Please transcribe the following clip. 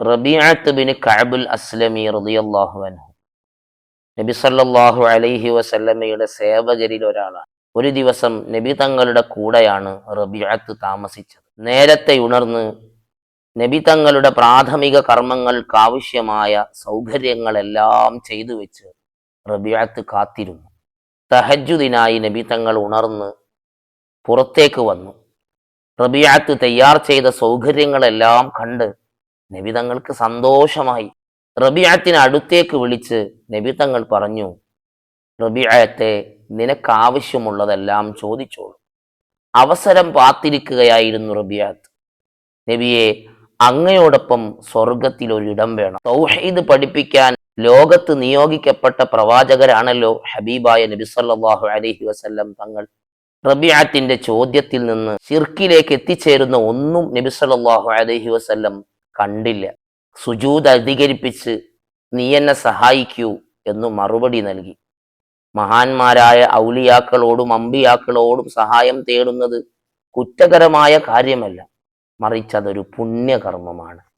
റബീഅത്ത് bin കഅബുൽ അസ്ലമി റളിയല്ലാഹു അൻഹു നബി സല്ലല്ലാഹു അലൈഹി വസല്ലമയുടെ സേവകരിൽ ഒരാളാണ്. ഒരു ദിവസം നബി തങ്ങളുടെ കൂടെയാണ് റബീഅത്ത് താമസിച്ചത്. നേരത്തെ ഉണർന്ന് നബി തങ്ങളുടെ പ്രാഥമിക കർമ്മങ്ങൾക്കാവശ്യമായ സൗകര്യങ്ങളെല്ലാം ചെയ്തു വെച്ച് റബീഅത്ത് കാത്തിരുന്നു. തഹജ്ജുദിനായി നബി തങ്ങൾ ഉണർന്ന് പുറത്തേക്ക് വന്നു. റബീഅത്ത് തയ്യാർ ചെയ്ത സൗകര്യങ്ങളെല്ലാം കണ്ട് നബി തങ്ങൾക്ക് സന്തോഷമായി. റബീഅത്തിനെ അടുത്തേക്ക് വിളിച്ച് നബി തങ്ങൾ പറഞ്ഞു, റബീഅത്തെ, നിനക്കാവശ്യമുള്ളതെല്ലാം ചോദിച്ചോളൂ. അവസരം പാത്തിരിക്കുകയായിരുന്നു റബീഅത്ത്. നബിയെ, അങ്ങയോടൊപ്പം സ്വർഗത്തിൽ ഒരിടം വേണം. തൗഹീദ് പഠിപ്പിക്കാൻ ലോകത്ത് നിയോഗിക്കപ്പെട്ട പ്രവാചകരാണല്ലോ ഹബീബായ നബി സല്ലല്ലാഹു അലൈഹി വസല്ലം തങ്ങൾ. റബീഅത്തിന്റെ ചോദ്യത്തിൽ നിന്ന് ശിർക്കിലേക്ക് എത്തിച്ചേരുന്ന ഒന്നും നബി സല്ലല്ലാഹു അലൈഹി വസല്ലം കണ്ടില്ല. സുജൂദ് അധികരിപ്പിച്ച് നീ എന്നെ സഹായിക്കൂ എന്നു മറുപടി നൽകി. മഹാന്മാരായ ഔലിയാക്കളോടും അമ്പിയാക്കളോടും സഹായം തേടുന്നത് കുറ്റകരമായ കാര്യമല്ല, മറിച്ച് അതൊരു പുണ്യകർമ്മമാണ്.